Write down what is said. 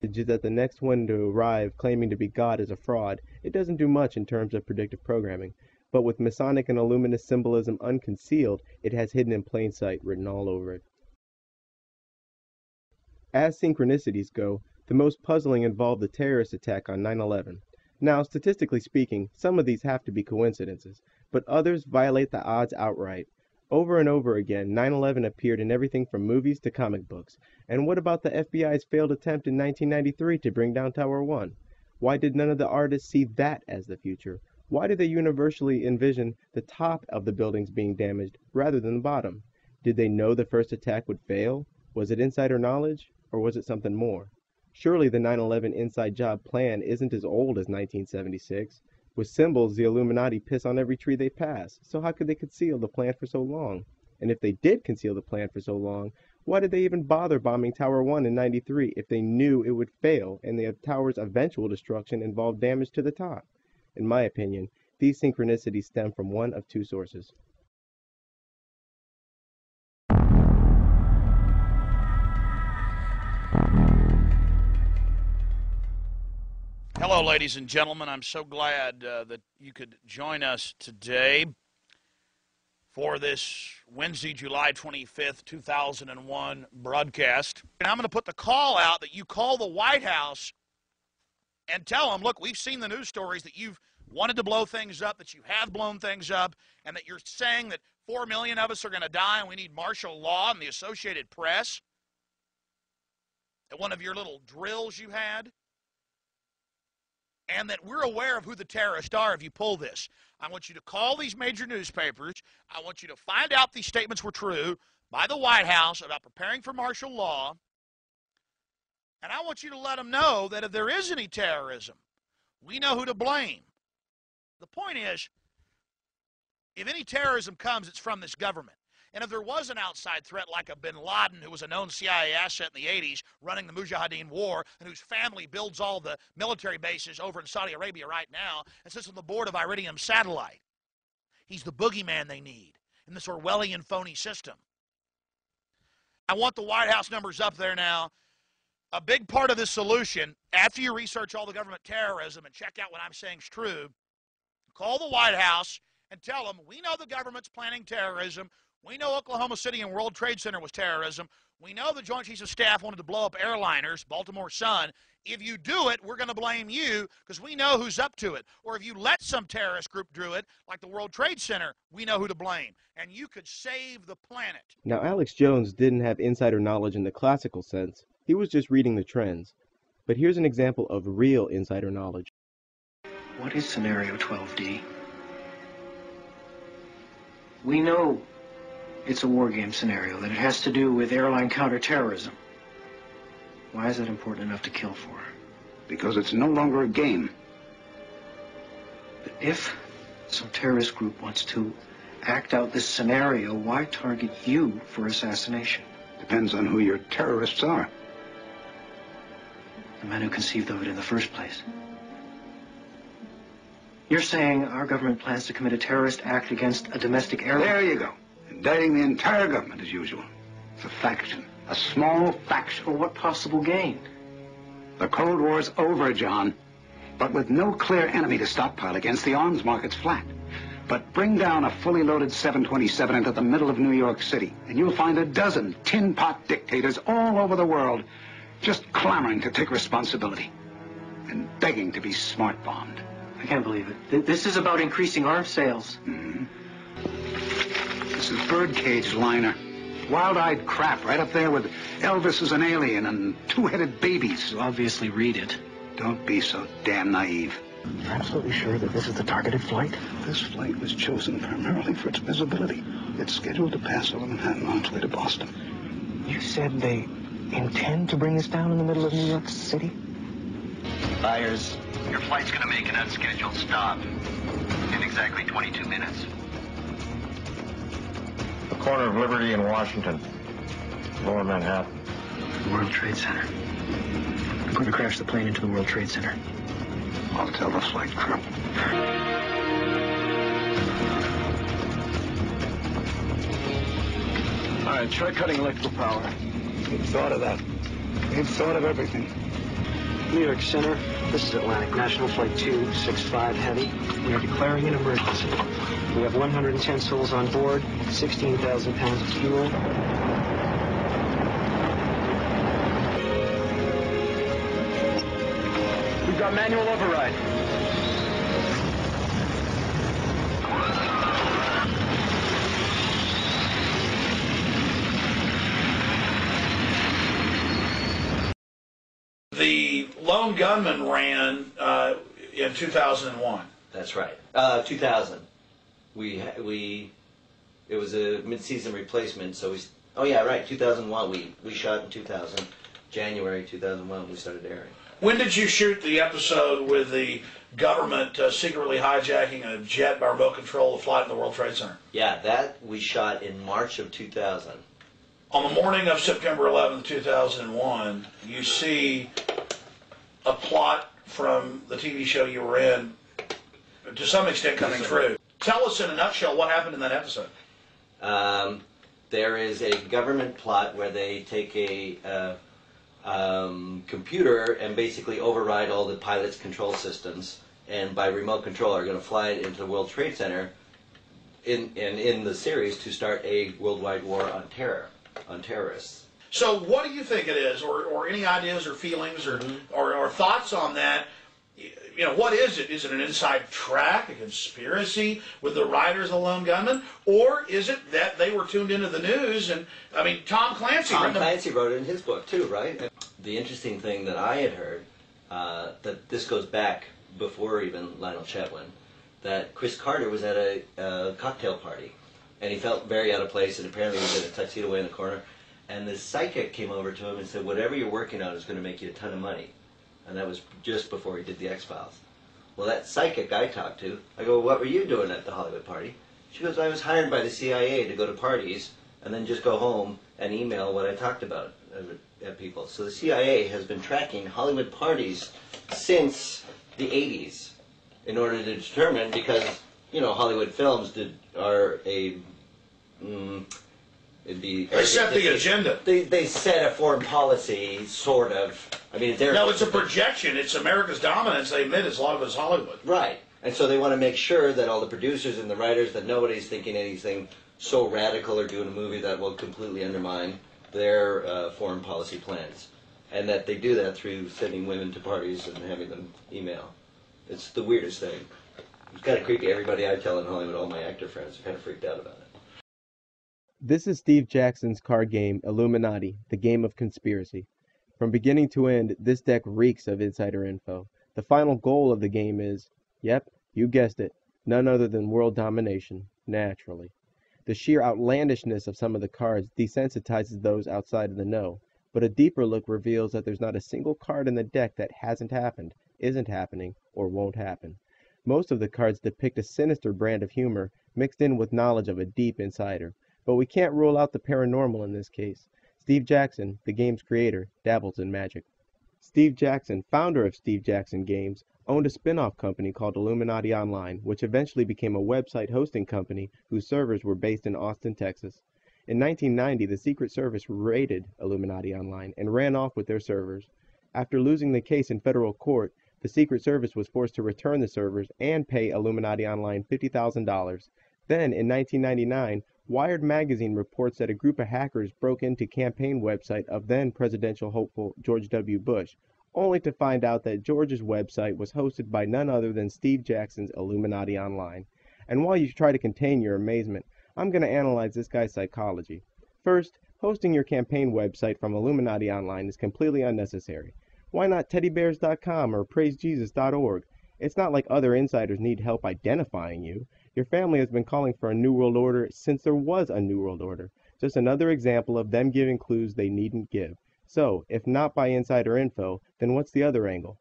Just that the next one to arrive claiming to be God is a fraud, it doesn't do much in terms of predictive programming. But with Masonic and Illuminist symbolism unconcealed, it has hidden in plain sight written all over it. As synchronicities go, the most puzzling involved the terrorist attack on 9/11. Now, statistically speaking, some of these have to be coincidences, but others violate the odds outright. Over and over again, 9/11 appeared in everything from movies to comic books. And what about the FBI's failed attempt in 1993 to bring down Tower 1? Why did none of the artists see that as the future? Why did they universally envision the top of the buildings being damaged rather than the bottom? Did they know the first attack would fail? Was it insider knowledge? Or was it something more? Surely the 9/11 inside job plan isn't as old as 1976. With symbols, the Illuminati piss on every tree they pass, so how could they conceal the plan for so long? And if they did conceal the plan for so long, why did they even bother bombing Tower 1 in 93 if they knew it would fail and the tower's eventual destruction involved damage to the top? In my opinion, these synchronicities stem from one of two sources. Hello, ladies and gentlemen. I'm so glad that you could join us today for this Wednesday, July 25th, 2001 broadcast. And I'm going to put the call out that you call the White House and tell them, look, we've seen the news stories that you've wanted to blow things up, that you have blown things up, and that you're saying that 4 million of us are going to die and we need martial law and the Associated Press at one of your little drills you had. And that we're aware of who the terrorists are if you pull this. I want you to call these major newspapers. I want you to find out these statements were true by the White House about preparing for martial law. And I want you to let them know that if there is any terrorism, we know who to blame. The point is, if any terrorism comes, it's from this government. And if there was an outside threat like a bin Laden, who was a known CIA asset in the 80s, running the Mujahideen war, and whose family builds all the military bases over in Saudi Arabia right now, and sits on the board of Iridium Satellite. He's the boogeyman they need in this Orwellian phony system. I want the White House numbers up there now. A big part of this solution, after you research all the government terrorism and check out what I'm saying is true, call the White House and tell them, we know the government's planning terrorism. We know Oklahoma City and World Trade Center was terrorism. We know the Joint Chiefs of Staff wanted to blow up airliners, Baltimore Sun. If you do it, we're going to blame you because we know who's up to it. Or if you let some terrorist group do it, like the World Trade Center, we know who to blame. And you could save the planet. Now, Alex Jones didn't have insider knowledge in the classical sense. He was just reading the trends. But here's an example of real insider knowledge. What is Scenario 12D? We know it's a war game scenario, that it has to do with airline counterterrorism. Why is that important enough to kill for? Because it's no longer a game. But if some terrorist group wants to act out this scenario, why target you for assassination? Depends on who your terrorists are. The men who conceived of it in the first place. You're saying our government plans to commit a terrorist act against a domestic airline? There you go. Indicting the entire government as usual. It's a faction. A small faction. For what possible gain? The Cold War's over, John. But with no clear enemy to stockpile against, the arms market's flat. But bring down a fully loaded 727 into the middle of New York City, and you'll find a dozen tin pot dictators all over the world just clamoring to take responsibility and begging to be smart bombed. I can't believe it. This is about increasing arms sales. Mm-hmm. This is Birdcage Liner. Wild-eyed crap right up there with Elvis as an alien and two-headed babies. You obviously read it. Don't be so damn naive. You're absolutely sure that this is the targeted flight? This flight was chosen primarily for its visibility. It's scheduled to pass over Manhattan on its way to Boston. You said they intend to bring us down in the middle of New York City? Byers, your flight's going to make an unscheduled stop in exactly 22 minutes. The corner of Liberty and Washington, Lower Manhattan. The World Trade Center. I'm going to crash the plane into the World Trade Center. I'll tell the flight crew. All right, try cutting electrical power. We've thought of that. We've thought of everything. New York Center, this is Atlantic National Flight 265 Heavy. We are declaring an emergency. We have 110 souls on board, 16,000 pounds of fuel. We've got manual override. The Lone Gunman ran in 2001. That's right. 2000. It was a mid-season replacement, so we. Oh yeah, right. 2001. We shot in 2000. January 2001. We started airing. When did you shoot the episode with the government secretly hijacking a jet by remote control to fly in the World Trade Center? Yeah, that we shot in March of 2000. On the morning of September 11th, 2001, you see a plot from the TV show you were in, to some extent, coming true. Tell us in a nutshell what happened in that episode. There is a government plot where they take a computer and basically override all the pilot's control systems, and by remote control are going to fly it into the World Trade Center in the series to start a worldwide war on terror, on terrorists. So what do you think it is, or any ideas or feelings or thoughts on that? You know, what is it? Is it an inside track, a conspiracy with the writers of The Lone Gunman? Or is it that they were tuned into the news? And, I mean, Tom Clancy wrote it in his book, too, right? The interesting thing that I had heard, that this goes back before even Lionel Chetwynd, that Chris Carter was at a cocktail party, and he felt very out of place, and apparently he was in a tuxedo way in the corner, and the psychic came over to him and said, whatever you're working on is going to make you a ton of money. And that was just before he did the X-Files. Well, that psychic I talked to, I go, what were you doing at the Hollywood party? She goes, I was hired by the CIA to go to parties and then just go home and email what I talked about at people. So the CIA has been tracking Hollywood parties since the 80s in order to determine, because, you know, Hollywood films They set the agenda. They set a foreign policy, sort of. I mean, it's a projection. It's America's dominance. They admit a lot of it's Hollywood. Right. And so they want to make sure that all the producers and the writers, that nobody's thinking anything so radical or doing a movie that will completely undermine their foreign policy plans. And that they do that through sending women to parties and having them email. It's the weirdest thing. It's kind of creepy. Everybody I tell in Hollywood, all my actor friends, are kind of freaked out about it. This is Steve Jackson's card game, Illuminati, the game of conspiracy. From beginning to end, this deck reeks of insider info. The final goal of the game is, yep, you guessed it, none other than world domination, naturally. The sheer outlandishness of some of the cards desensitizes those outside of the know, but a deeper look reveals that there's not a single card in the deck that hasn't happened, isn't happening, or won't happen. Most of the cards depict a sinister brand of humor mixed in with knowledge of a deep insider. But we can't rule out the paranormal in this case. Steve Jackson, the game's creator, dabbles in magic. Steve Jackson, founder of Steve Jackson Games, owned a spin-off company called Illuminati Online, which eventually became a website hosting company whose servers were based in Austin, Texas. In 1990, the Secret Service raided Illuminati Online and ran off with their servers. After losing the case in federal court, the Secret Service was forced to return the servers and pay Illuminati Online $50,000. Then, in 1999, Wired magazine reports that a group of hackers broke into campaign website of then presidential hopeful George W. Bush, only to find out that George's website was hosted by none other than Steve Jackson's Illuminati Online. And while you try to contain your amazement, I'm going to analyze this guy's psychology. First, hosting your campaign website from Illuminati Online is completely unnecessary. Why not teddybears.com or praisejesus.org? It's not like other insiders need help identifying you. Your family has been calling for a New World Order since there was a New World Order. Just another example of them giving clues they needn't give. So, if not by insider info, then what's the other angle?